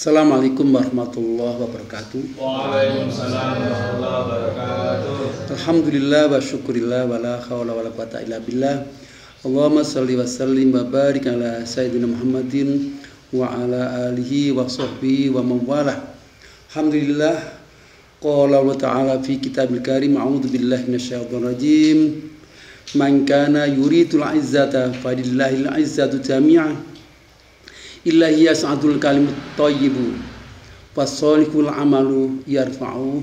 Assalamualaikum warahmatullahi wabarakatuh. Waalaikumsalam warahmatullahi wabarakatuh. Alhamdulillah wa syukurillah wa la hawla wa la quwata illa billah. Allahumma salli wa sallim wa barik ala sayyidina Muhammadin wa ala alihi wa sahbihi wa mawalah. Alhamdulillah. Qala Allah ta'ala fi kitabil karim, a'udzu billahi minasyaitonir rajim. Man kana yuridul izzata falillahil izzatu jami'an. Illahi yas'adul kalimut thayyibu fasolihul amalu yarfa'u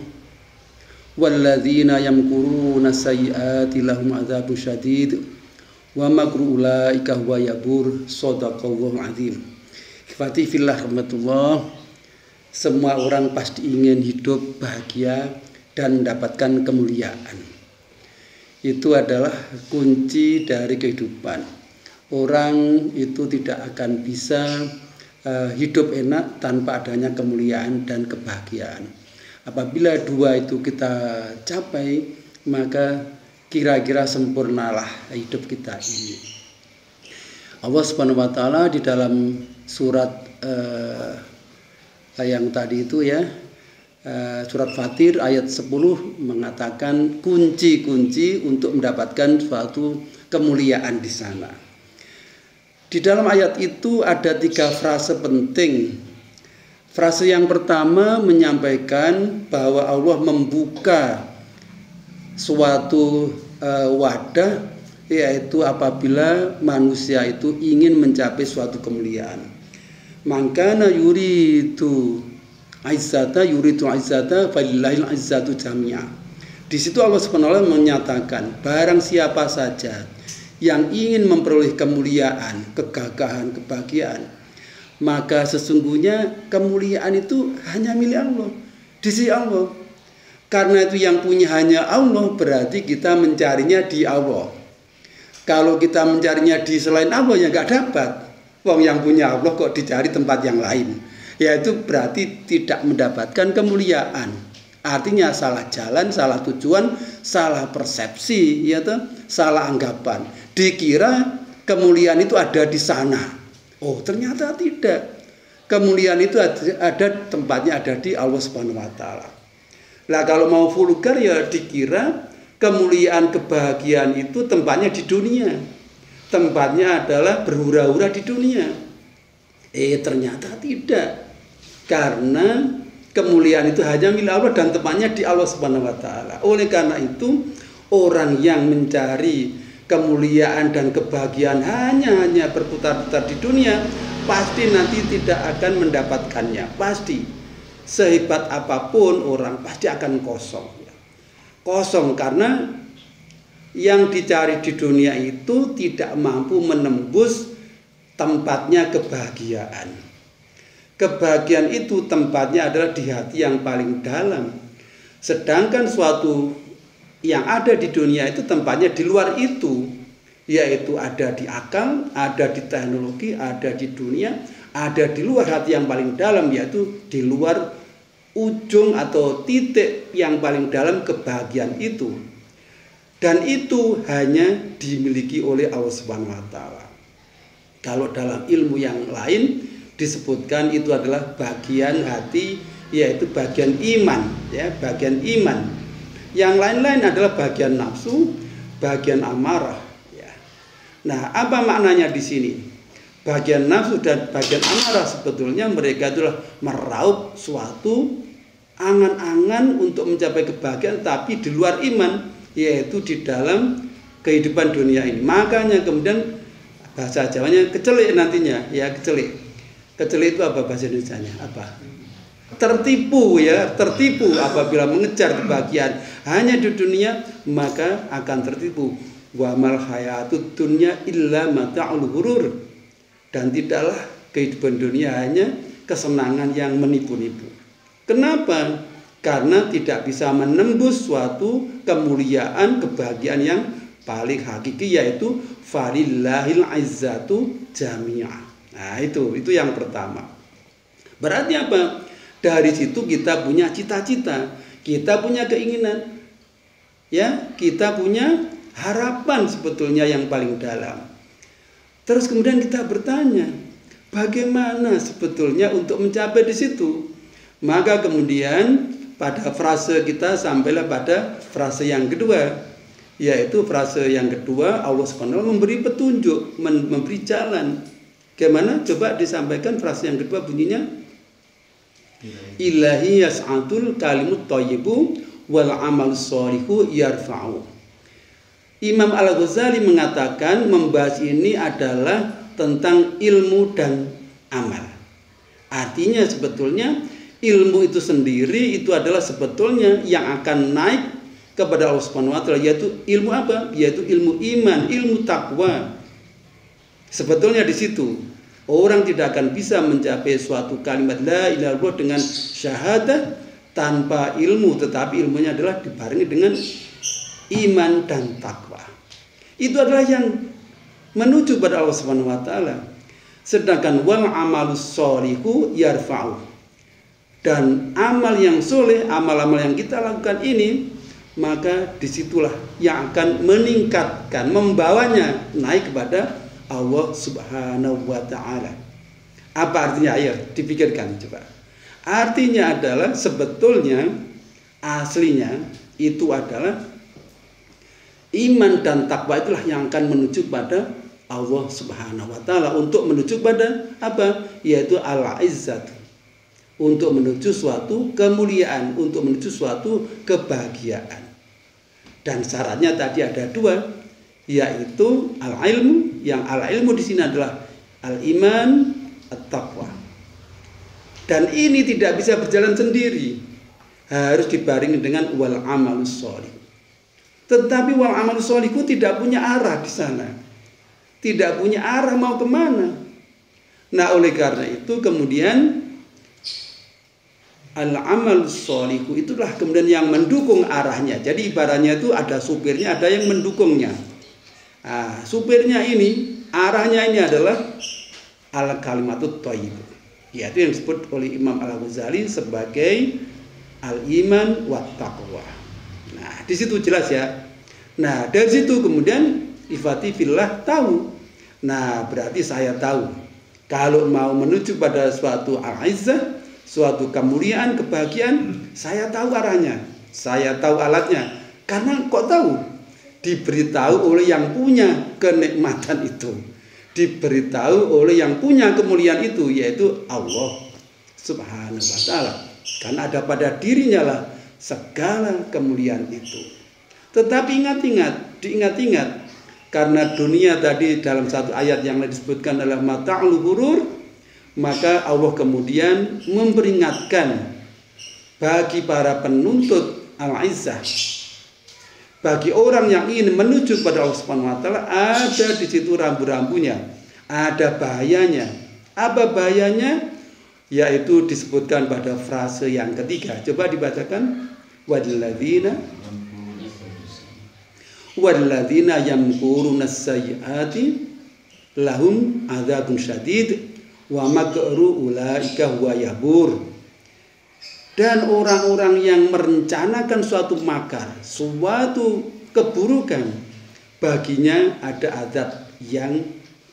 walladzina yamkuruna sayyiati lahum adzabun syadid wa makru ulaika huwa yabur. Shadaqallahu azim. Ikhwati fillah rahmatullah. Semua orang pasti ingin hidup bahagia dan mendapatkan kemuliaan. Itu adalah kunci dari kehidupan. Orang itu tidak akan bisa hidup enak tanpa adanya kemuliaan dan kebahagiaan. Apabila dua itu kita capai, maka kira-kira sempurnalah hidup kita ini. Allah Subhanahu wa taala di dalam surat yang tadi itu ya, surat Fatir ayat 10 mengatakan kunci-kunci untuk mendapatkan suatu kemuliaan di sana. Di dalam ayat itu ada 3 frase penting. Frase yang pertama menyampaikan bahwa Allah membuka suatu wadah, yaitu apabila manusia itu ingin mencapai suatu kemuliaan. Mangkana yuridu izzata falillahil izzatu jami'a. Di situ Allah Subhanahu menyatakan barang siapa saja yang ingin memperoleh kemuliaan, kegagahan, kebahagiaan, maka sesungguhnya kemuliaan itu hanya milik Allah, di sisi Allah. Karena itu yang punya hanya Allah, berarti kita mencarinya di Allah. Kalau kita mencarinya di selain Allah ya nggak dapat. Wong yang punya Allah kok dicari tempat yang lain, yaitu berarti tidak mendapatkan kemuliaan. Artinya salah jalan, salah tujuan, salah persepsi, ya toh, salah anggapan. Dikira kemuliaan itu ada di sana. Oh, ternyata tidak. Kemuliaan itu ada tempatnya ada di Allah Subhanahu wa taala. Lah kalau mau vulgar ya dikira kemuliaan, kebahagiaan itu tempatnya di dunia. Tempatnya adalah berhura-hura di dunia. Ternyata tidak. Karena kemuliaan itu hanya milik Allah dan tempatnya di Allah Subhanahu wa taala. Oleh karena itu, orang yang mencari kemuliaan dan kebahagiaan hanya berputar-putar di dunia, pasti nanti tidak akan mendapatkannya. Pasti. Sehebat apapun orang pasti akan kosong. Kosong karena yang dicari di dunia itu tidak mampu menembus tempatnya kebahagiaan. Kebahagiaan itu tempatnya adalah di hati yang paling dalam. Sedangkan suatu yang ada di dunia itu tempatnya di luar itu, yaitu ada di akal, ada di teknologi, ada di dunia, ada di luar hati yang paling dalam, yaitu di luar ujung atau titik yang paling dalam kebahagiaan itu. Dan itu hanya dimiliki oleh Allah Subhanahu wa taala. Kalau dalam ilmu yang lain disebutkan itu adalah bagian hati, yaitu bagian iman, ya, bagian iman. Yang lain-lain adalah bagian nafsu, bagian amarah, ya. Nah, apa maknanya di sini? Bagian nafsu dan bagian amarah sebetulnya mereka adalah meraup suatu angan-angan untuk mencapai kebahagiaan tapi di luar iman, yaitu di dalam kehidupan dunia ini. Makanya kemudian bahasa Jawanya kecelik nantinya, ya, kecelik. Kecelik itu apa bahasa Indonesianya? Apa? Tertipu, ya, tertipu apabila mengejar kebahagiaan hanya di dunia, maka akan tertipu. Wa mal hayatud dunya illa mata'ul ghurur. Dan tidaklah kehidupan dunia hanya kesenangan yang menipu-nipu. Kenapa? Karena tidak bisa menembus suatu kemuliaan, kebahagiaan yang paling hakiki, yaitu falillahil izzatu jami'ah. Nah, itu yang pertama. Berarti apa? Dari situ kita punya cita-cita, kita punya keinginan, ya, kita punya harapan sebetulnya yang paling dalam. Terus kemudian kita bertanya, Bagaimana sebetulnya untuk mencapai di situ? Maka kemudian pada frase kita sampailah pada frase yang kedua, yaitu frase yang kedua Allah SWT memberi petunjuk, memberi jalan. Bagaimana? Coba disampaikan frase yang kedua bunyinya. Ilahi yas'atul kalimut thayyibu wal amalus sholihu yarfa'u. Imam Al-Ghazali mengatakan membahas ini adalah tentang ilmu dan amal. Artinya sebetulnya ilmu itu sendiri itu adalah sebetulnya yang akan naik kepada Allah Subhanahu wa taala, yaitu ilmu apa? Yaitu ilmu iman, ilmu takwa. Sebetulnya di situ orang tidak akan bisa mencapai suatu kalimat la ilaha illallah dengan syahadah tanpa ilmu, tetapi ilmunya adalah dibarengi dengan iman dan takwa. Itu adalah yang menuju pada Allah Subhanahu wa taala. Sedangkan wal amalus sholihu yarfa'u. Dan amal yang soleh, amal-amal yang kita lakukan ini, maka disitulah yang akan meningkatkan, membawanya naik kepada Allah Subhanahu wa ta'ala. Apa artinya? Ayo dipikirkan coba. Artinya adalah sebetulnya aslinya itu adalah iman dan takwa itulah yang akan menuju pada Allah Subhanahu wa ta'ala. Untuk menuju pada apa? Yaitu al-izzat. Untuk menuju suatu kemuliaan, untuk menuju suatu kebahagiaan. Dan syaratnya tadi ada dua, yaitu al-ilmu. Yang al-ilmu di sini adalah al-iman, at-taqwa. Dan ini tidak bisa berjalan sendiri, harus dibarengi dengan wal amalus sholih. Tetapi wal amalus sholih tidak punya arah di sana, tidak punya arah mau kemana. Nah oleh karena itu kemudian al-amalus sholihu itulah kemudian yang mendukung arahnya. Jadi ibaratnya itu ada supirnya, ada yang mendukungnya. Nah, supirnya ini, arahnya ini adalah al-kalimatut thayyibah. Yaitu yang disebut oleh Imam Al-Ghazali sebagai al-iman wa taqwa. Nah, di situ jelas ya. Nah, dari situ kemudian ifati fillah tahu. Nah, berarti saya tahu kalau mau menuju pada suatu al-izzah, suatu kemuliaan, kebahagiaan, saya tahu arahnya, saya tahu alatnya. Karena kok tahu? Diberitahu oleh yang punya kenikmatan itu, diberitahu oleh yang punya kemuliaan itu, yaitu Allah Subhanahu wa ta'ala. Karena ada pada dirinya lah segala kemuliaan itu. Tetapi diingat-ingat, karena dunia tadi dalam satu ayat yang disebutkan adalah mata'ul ghurur, maka Allah kemudian memperingatkan bagi para penuntut al-izzah, bagi orang yang ingin menuju pada Allah Subhanahu wa taala, ada di situ rambu-rambunya, ada bahayanya. Apa bahayanya? Yaitu disebutkan pada frase yang ketiga. Coba dibacakan. Walladzina yamkuruna sayyiati lahum adzabun syadid wa makru ulaika huwa yabur. Dan orang-orang yang merencanakan suatu makar, suatu keburukan, baginya ada azab yang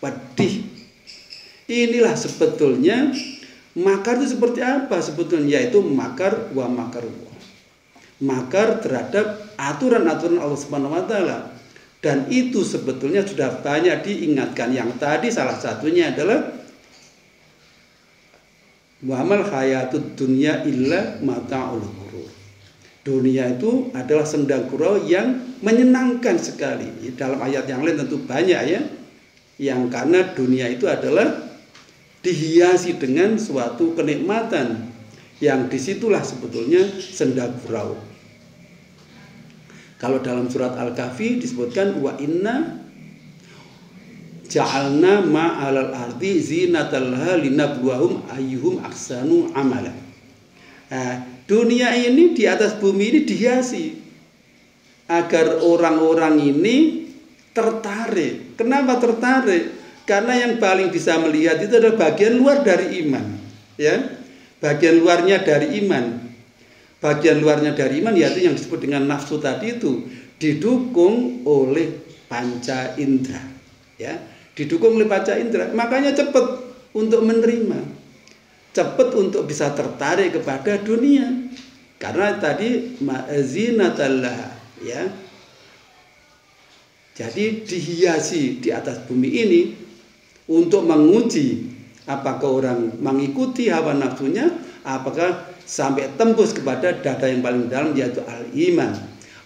pedih. Inilah sebetulnya makar itu seperti apa sebetulnya, yaitu makar wa makarullah. Makar terhadap aturan-aturan Allah Subhanahu wa taala. Dan itu sebetulnya sudah banyak diingatkan. Yang tadi salah satunya adalah wa mal hayatud dunya illa mata'ul ghurur. Dunia itu adalah senda gurau yang menyenangkan sekali. Dalam ayat yang lain tentu banyak ya. Yang karena dunia itu adalah dihiasi dengan suatu kenikmatan yang disitulah sebetulnya senda gurau. Kalau dalam surat Al-Kahfi disebutkan wa inna ja'alna ma'alal ardi zinatallaha linabluwahum ayyuhum ahsanu amala. Nah, dunia ini di atas bumi ini dihiasi agar orang-orang ini tertarik. Kenapa tertarik? Karena yang paling bisa melihat itu adalah bagian luar dari iman, ya. Bagian luarnya dari iman. Bagian luarnya dari iman yaitu yang disebut dengan nafsu tadi itu didukung oleh panca indera, ya. Didukung oleh panca indera, makanya cepat untuk menerima, cepat untuk bisa tertarik kepada dunia. Karena tadi zinatallah, ya. Jadi dihiasi di atas bumi ini untuk menguji apakah orang mengikuti hawa nafsunya, apakah sampai tembus kepada dada yang paling dalam, yaitu al-iman.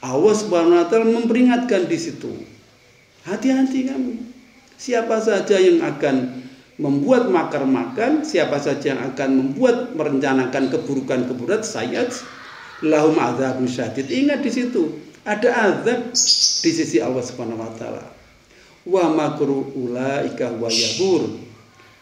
Allah Subhanahu wa taala memperingatkan di situ. Hati-hati kamu. Siapa saja yang akan membuat makar-makar, siapa saja yang akan membuat merencanakan keburukan-keburukan, sayat lahum adzabun syadid. Ingat di situ ada azab di sisi Allah Subhanahu wa taala. Wa makru ulaika wa yabur.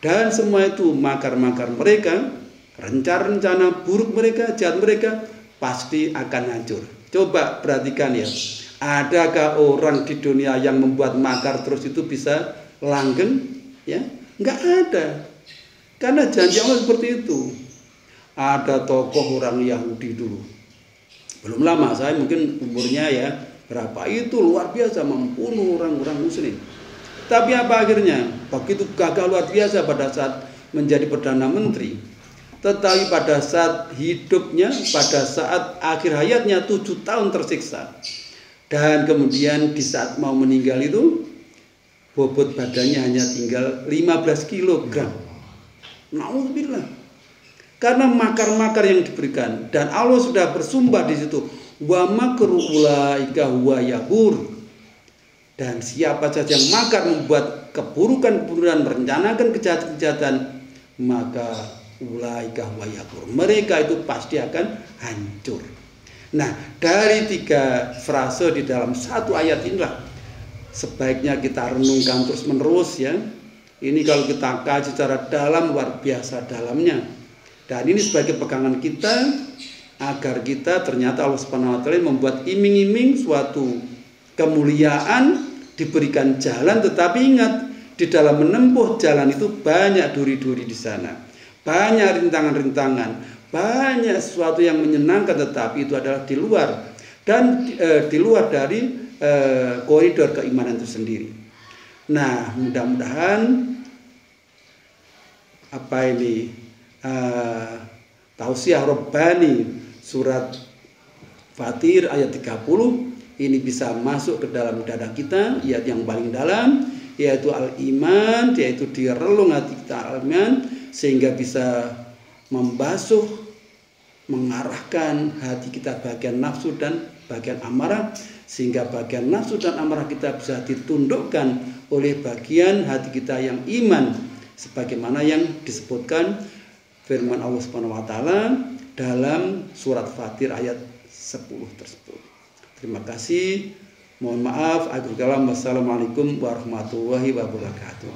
Dan semua itu makar-makar mereka, rencana-rencana buruk mereka, jahat mereka pasti akan hancur. Coba perhatikan ya. Adakah orang di dunia yang membuat makar terus itu bisa langgeng? Ya, enggak ada. Karena janji Allah seperti itu. Ada tokoh orang Yahudi dulu. Belum lama, saya mungkin umurnya ya berapa, itu luar biasa membunuh orang-orang muslim. Tapi apa akhirnya? Begitu gagal luar biasa pada saat menjadi Perdana Menteri. Tetapi pada saat hidupnya, pada saat akhir hayatnya 7 tahun tersiksa. Dan kemudian di saat mau meninggal itu bobot badannya hanya tinggal 15 kg. Nauzubillah. Karena makar-makar yang diberikan, dan Allah sudah bersumpah di situ, wa makru ulaika huwa yabur. Dan siapa saja yang makar membuat keburukan-keburukan, merencanakan kejahatan-kejahatan, maka ulaika huwa yabur. Mereka itu pasti akan hancur. Nah, dari 3 frase di dalam satu ayat inilah sebaiknya kita renungkan terus-menerus ya. Ini kalau kita kaji secara dalam, luar biasa dalamnya. Dan ini sebagai pegangan kita agar kita ternyata Allah Subhanahu wa taala membuat iming-iming suatu kemuliaan, diberikan jalan, tetapi ingat di dalam menempuh jalan itu banyak duri-duri di sana. Banyak rintangan-rintangan, banyak sesuatu yang menyenangkan, tetapi itu adalah di luar dan di luar dari koridor keimanan itu sendiri. Nah, mudah-mudahan Tausiah Rabbani surat Fatir ayat 30 ini bisa masuk ke dalam dada kita, ayat yang paling dalam, yaitu al-iman, yaitu di relung hati kita al-iman, sehingga bisa membasuh, mengarahkan hati kita bagian nafsu dan bagian amarah, sehingga bagian nafsu dan amarah kita bisa ditundukkan oleh bagian hati kita yang iman, sebagaimana yang disebutkan firman Allah Subhanahu wa taala dalam surat Fatir ayat 10 tersebut. Terima kasih. Mohon maaf. Akhirul kalam. Wassalamualaikum warahmatullahi wabarakatuh.